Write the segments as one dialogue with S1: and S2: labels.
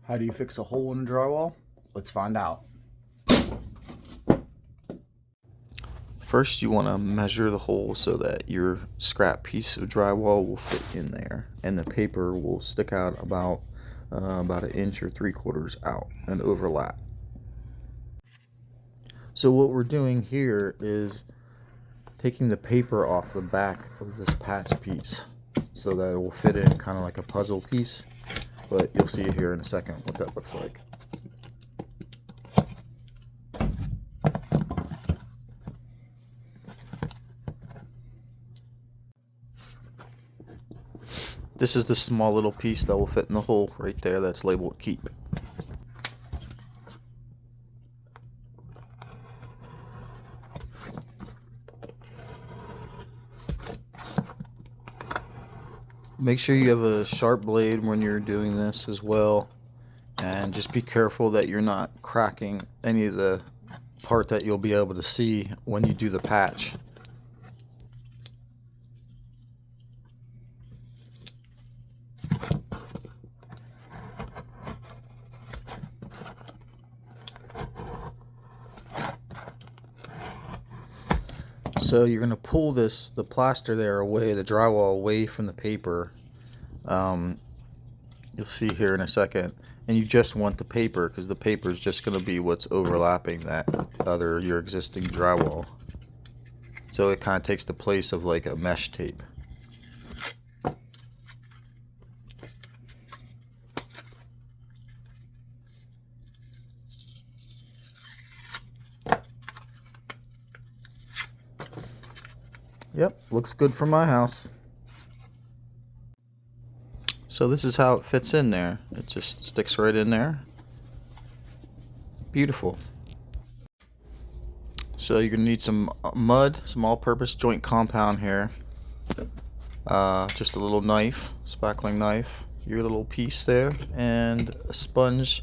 S1: How do you fix a hole in drywall? Let's find out.
S2: First, you want to measure the hole so that your scrap piece of drywall will fit in there, and the paper will stick out about an inch or 3/4 out and overlap. So what we're doing here is taking the paper off the back of this patch piece so that it will fit in kind of like a puzzle piece, but you'll see here in a second what that looks like. This is the small little piece that will fit in the hole right there that's labeled keep. Make sure you have a sharp blade when you're doing this as well, and just be careful that you're not cracking any of the part that you'll be able to see when you do the patch. So you're going to pull the plaster there away, the drywall away from the paper. You'll see here in a second. And you just want the paper, because the paper is just going to be what's overlapping that your existing drywall. So it kind of takes the place of like a mesh tape. Yep, looks good for my house. So this is how it fits in there. It just sticks right in there. Beautiful. So you're gonna need some mud, some all-purpose joint compound here. Just a little knife, spackling knife, your little piece there, and a sponge.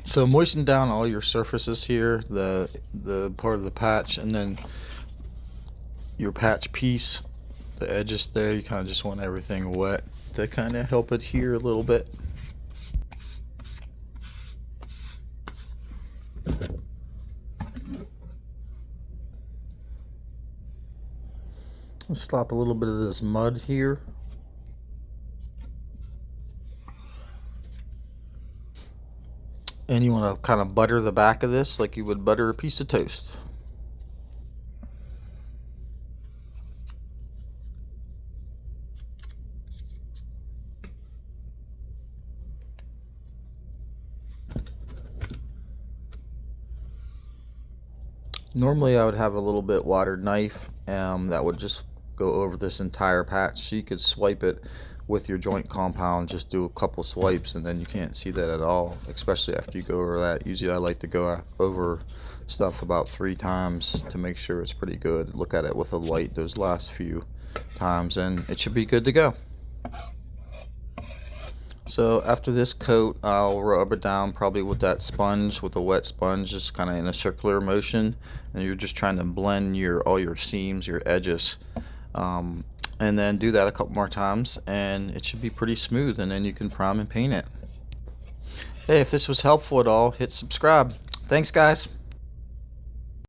S2: So moisten down all your surfaces here, the part of the patch, and then your patch piece, the edges there. You kind of just want everything wet to kind of help adhere a little bit. Let's slap a little bit of this mud here. And you want to kind of butter the back of this like you would butter a piece of toast. Normally I would have a little bit watered knife that would just go over this entire patch, so you could swipe it with your joint compound. Just do a couple swipes and then you can't see that at all, especially after you go over that. Usually I like to go over stuff about 3 times to make sure it's pretty good. Look at it with a light those last few times and it should be good to go. So after this coat, I'll rub it down probably with that sponge, with a wet sponge, just kind of in a circular motion, and you're just trying to blend all your seams, your edges, and then do that a couple more times and it should be pretty smooth, and then you can prime and paint it. Hey, if this was helpful at all, hit subscribe. Thanks guys.